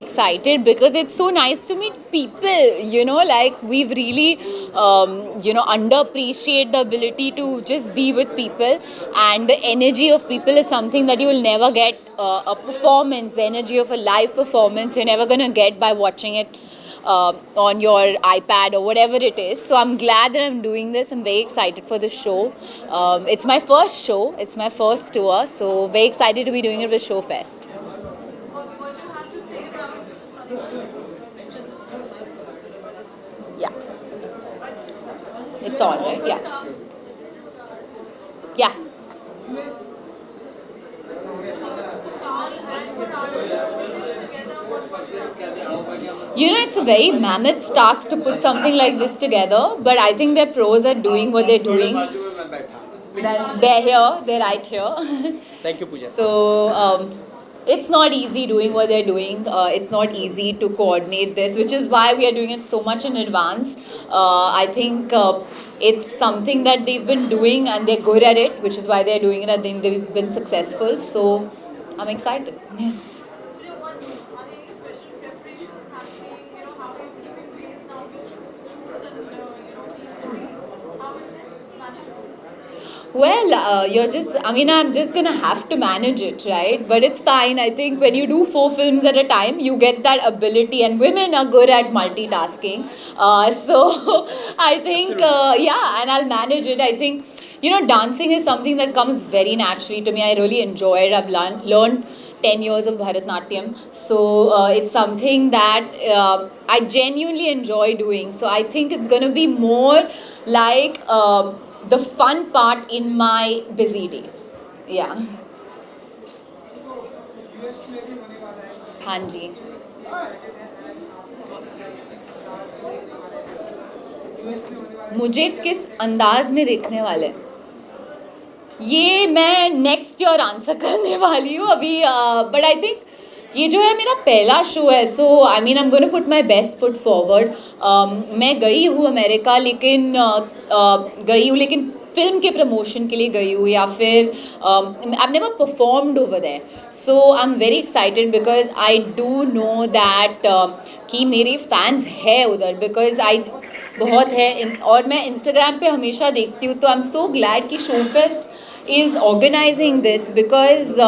Excited because it's so nice to meet people, you know, like we've really underappreciate the ability to just be with people, and the energy of people is something that you will never get. A performance, the energy of a live performance, you're never going to get by watching it on your iPad or whatever it is. So I'm glad that I'm doing this. I'm very excited for the show. It's my first show, it's my first tour, so very excited to be doing it with Showfest. Yeah, it's on, right? Yeah. Yeah. You know, it's a very mammoth task to put something like this together, but I think their pros are doing what they're doing. They're here, they're right here. Thank you, Pooja. So, it's not easy doing what they're doing. It's not easy to coordinate this, which is why we are doing it so much in advance. I think it's something that they've been doing and they're good at it, which is why they're doing it. I think they've been successful. So, I'm excited. Yeah. Well, I'm just gonna have to manage it, right? But it's fine. I think when you do 4 films at a time, you get that ability, and women are good at multitasking. So I think, yeah, and I'll manage it. I think, you know, dancing is something that comes very naturally to me. I really enjoy it. I've learned 10 years of Bharatnatyam. So it's something that I genuinely enjoy doing. So I think it's going to be more like the fun part in my busy day. Yeah. हाँ जी. मुझे किस अंदाज में देखने वाले, ये मैं next year answer करने वाली हूँ अभी. बट आई थिंक ये जो है मेरा पहला शो है, so I mean I am gonna put my best foot forward. मैं गई हूँ अमेरिका, लेकिन गई हूँ लेकिन फिल्म के प्रमोशन के लिए गई हूँ, या फिर I never performed over there. So I am very excited because I do know that कि मेरे फैंस है उधर, बिकॉज आई बहुत है. और मैं इंस्टाग्राम पे हमेशा देखती हूँ, तो आई एम सो ग्लैड कि शोफेस्ट is organizing this, because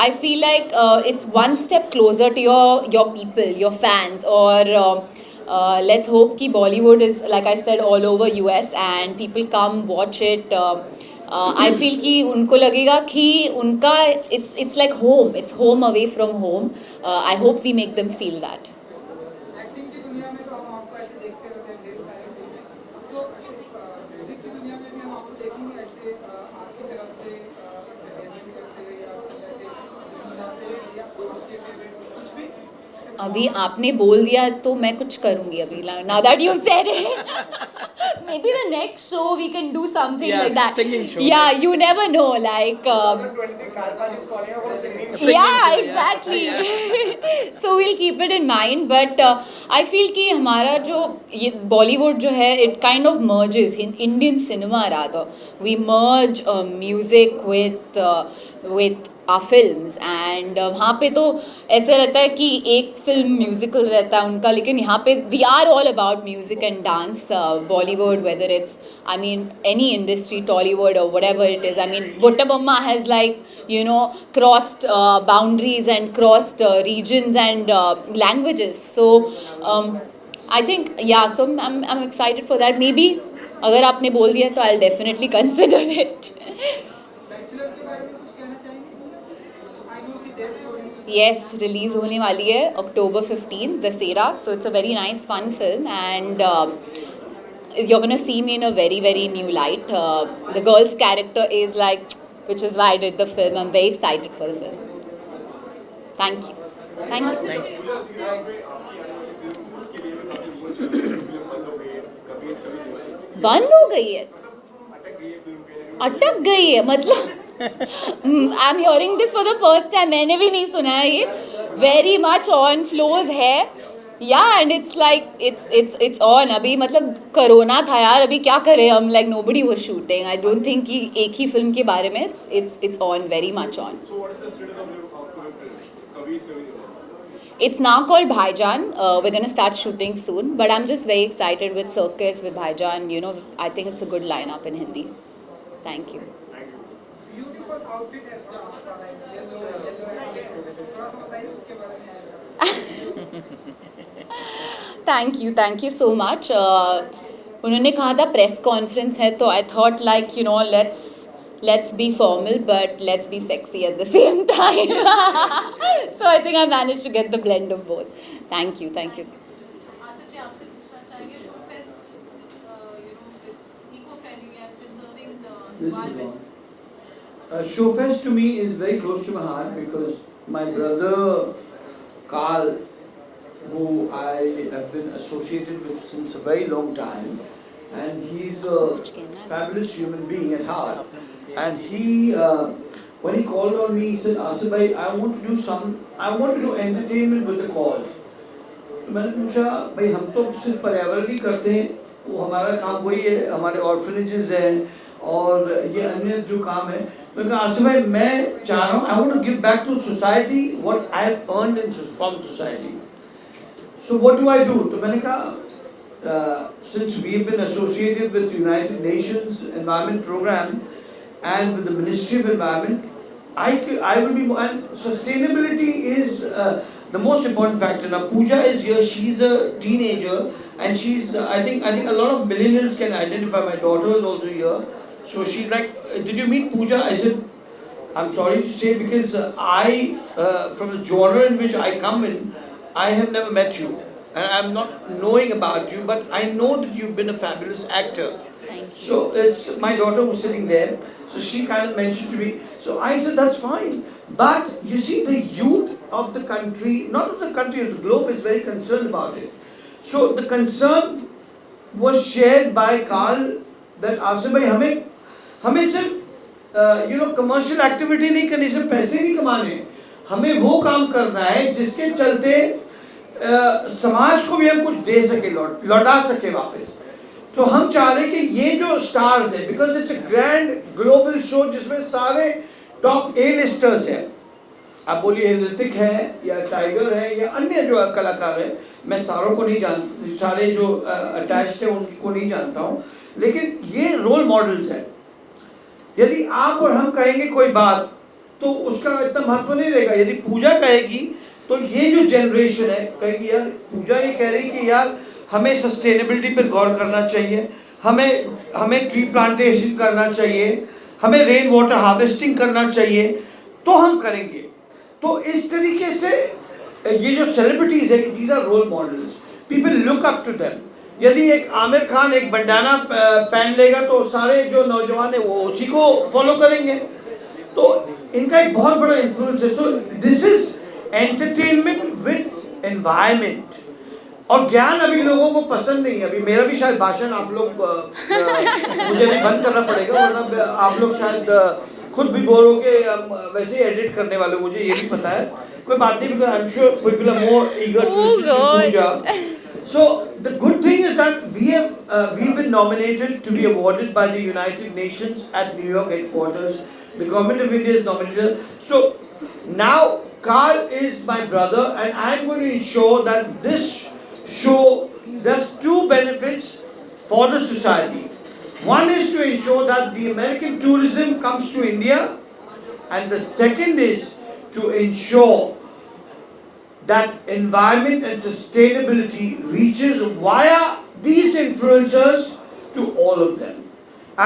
I feel like it's one step closer to your people, your fans. Or let's hope ki Bollywood is, like I said, all over US and people come watch it. I feel कि उनको लगेगा कि उनका it's like home, it's home away from home. I hope we make them feel that. अभी आपने बोल दिया तो मैं कुछ करूंगी अभी. Now that you said it, maybe the next show we can do something like that. Singing show. Yeah, you never know. Like, yeah, exactly. So we'll keep it in mind. But I feel कि हमारा जो ये Bollywood जो है, it kind of merges in Indian cinema rather. We merge music with our films, and वहाँ पे तो ऐसे रहता है कि एक फिल्म म्यूजिकल रहता है उनका, लेकिन यहाँ पे we are all about music and dance. Bollywood, whether it's, I mean, any industry, Tollywood or whatever it is. I mean, Buttabamma has, like, you know, crossed boundaries and crossed regions and languages. So I think, yeah, so I'm excited for that. Maybe अगर आपने बोल दिया तो I'll definitely consider it. Yes, release होने वाली है October 15th, Dussehra. So it's a very nice, fun film, and you're gonna see me in a very, very new light. The girl's character is like, which is why I did the film. I'm very excited for the film. Thank you. Thank you. Thank you. बंद हो गई है, अटक गई है मतलब. I am hearing this for the first time. मैंने भी नहीं सुना है ये. वेरी मच ऑन फ्लोज है. Yeah, and it's like it's on. अभी मतलब कोरोना था यार, अभी क्या करें हम, like nobody was shooting. I don't think कि एक ही फिल्म के बारे में it's on, very much on. So what is the status of your film? Kabir Kabir. It's now called Bhaijan. We're gonna start shooting soon, but I'm just very excited with Circus, with Bhaijan. You know, I think it's a good lineup in Hindi. Thank you. Beautiful outfit है इसका आपका, like yellow and थोड़ा सा बताइए उसके बारे में। Thank you so much. उन्होंने कहा था प्रेस कॉन्फ्रेंस है, तो I thought like you know let's be formal but let's be sexy at the same time. So I think I managed to get the blend of both. Thank you. Asif ji आपसे पूछना चाहेंगे show fest eco friendly and conserving the This is environment. on. Showfest to me is very close to my heart because my brother Carl, who I have been associated with since a very long time, and he's a fabulous human being at heart. And he, when he called on me, he said, "Asif bhai, I want to do entertainment with the cause." तो मैंने पूछा, भाई हम तो सिर्फ पर्यावरण ही करते हैं, वो हमारा काम वही है, हमारे ऑर्फनेजेस हैं और ये अन्य जो काम है। मैंने कहा आसिफ भाई मैं चाह रहा हूँ, I want to give back to society what I have earned in from society. So what do I do? तो मैंने कहा since we have been associated with United Nations Environment Programme and with the Ministry of Environment, I will be, and sustainability is the most important factor. Now Pooja is here, she's a teenager and she's, I think a lot of millennials can identify. My daughter is also here. So she's like, did you meet Pooja? I said, I'm sorry to say because from the genre in which I come in, I have never met you. And I'm not knowing about you, but I know that you've been a fabulous actor. So it's my daughter who's sitting there. So she kind of mentioned to me. So I said, that's fine. But you see, the youth of the country, not of the country, of the globe, is very concerned about it. So the concern was shared by Carl that Asif bhai, हमें सिर्फ commercial activity नहीं करनी, सिर्फ पैसे नहीं कमाने, हमें वो काम करना है जिसके चलते समाज को भी हम कुछ दे सके, लौटा सके वापस। तो हम चाह रहे कि ये जो स्टार्स हैं, because it's a grand global show जिसमें सारे टॉप ए लिस्टर्स हैं, आप बोलिए ऋतिक है या टाइगर है या अन्य जो कलाकार हैं, मैं सारों को नहीं जान, सारे जो अटैच्ड हैं उनको नहीं जानता हूँ, लेकिन ये रोल मॉडल्स हैं। यदि आप और हम कहेंगे कोई बात तो उसका इतना महत्व नहीं रहेगा। यदि पूजा कहेगी तो ये जो जनरेशन है कहेगी यार पूजा ये कह रही कि यार हमें सस्टेनेबिलिटी पर गौर करना चाहिए, हमें ट्री प्लांटेशन करना चाहिए, हमें रेन वाटर हार्वेस्टिंग करना चाहिए, तो हम करेंगे। तो इस तरीके से ये जो सेलिब्रिटीज़ है, these are role models, people look up to them. यदि एक आमिर खान एक बंडाना पहन लेगा तो सारे जो नौजवान हैं वो उसी को फॉलो करेंगे। तो इनका एक बहुत बड़ा इन्फ्लुएंस है। So this is entertainment with environment. और ज्ञान अभी लोगों को पसंद नहीं है। अभी मेरा भी शायद भाषण आप लोग मुझे भी बंद करना पड़ेगा, वरना आप लोग शायद खुद भी बोर हो के वैसे ही एडिट करने वाले, मुझे ये भी पता है। कोई बात नहीं, because I am sure people are more eager to listen to Pooja. So the good thing is that we've been nominated to be awarded by the United Nations at New York headquarters. The government of India is nominated. So now Carl is my brother, and I'm going to ensure that this show does two benefits for the society. One is to ensure that the American tourism comes to India, and the second is to ensure that environment and sustainability reaches via these influencers to all of them.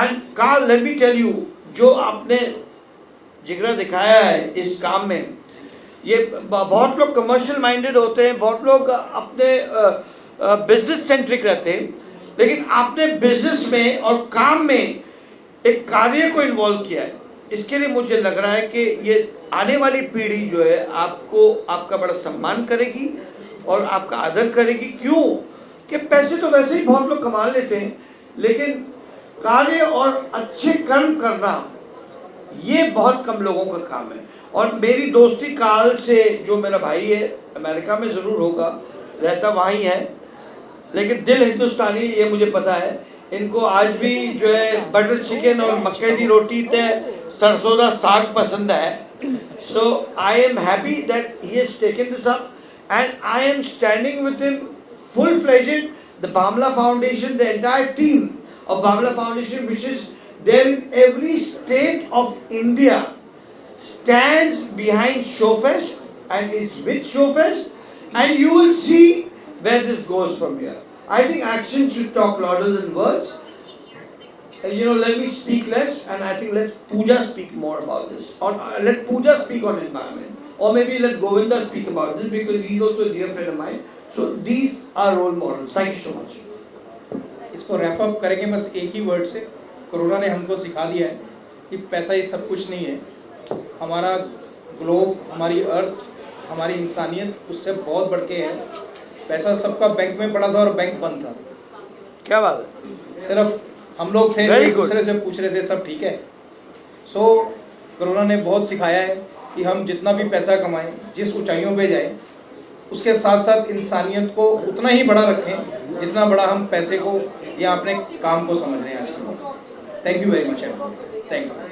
And Carl, let me tell you, जो आपने जिगरा दिखाया है इस काम में, ये बहुत लोग कमर्शियल माइंडेड होते हैं, बहुत लोग अपने बिजनेस सेंट्रिक रहते हैं, लेकिन आपने बिजनेस में और काम में एक कार्य को इन्वॉल्व किया है। इसके लिए मुझे लग रहा है कि ये आने वाली पीढ़ी जो है आपको आपका बड़ा सम्मान करेगी और आपका आदर करेगी। क्यों कि पैसे तो वैसे ही बहुत लोग कमा लेते हैं, लेकिन कार्य और अच्छे कर्म करना ये बहुत कम लोगों का काम है। और मेरी दोस्ती काल से, जो मेरा भाई है अमेरिका में ज़रूर होगा, रहता वहाँ ही है, लेकिन दिल हिंदुस्तानी, ये मुझे पता है। इनको आज भी जो है बटर चिकन और मक्के दी रोटी ते सरसों दा साग पसंद है। So I am happy that he has taken this up, and I am standing with him full-fledged. The Bamla Foundation, the entire team of Bamla Foundation, which is there in every state of India, stands behind Showfest and is with Showfest, and you will see where this goes from here. I think action should talk louder than words. Let me speak less, and I think let Pooja speak more about this. Or let Pooja speak on environment, or maybe let Govinda speak about this because he's also a dear friend of mine. So these are role models. Thank you so much. इसको wrap up करेंगे बस एक ही word से। Corona ने हमको सिखा दिया है कि पैसा ही सब कुछ नहीं है। हमारा ग्लोब, हमारी अर्थ, हमारी इंसानियत उससे बहुत बढ़ के है। पैसा सबका बैंक में पड़ा था और बैंक बंद था। क्या बात है? सिर्फ हम लोग थे Very एक good. दूसरे से पूछ रहे थे सब ठीक है। सो कोरोना ने बहुत सिखाया है कि हम जितना भी पैसा कमाएं, जिस ऊंचाइयों पे जाएं, उसके साथ साथ इंसानियत को उतना ही बड़ा रखें जितना बड़ा हम पैसे को या अपने काम को समझ रहे हैं आज के वक्त। Thank you very much. Thank you.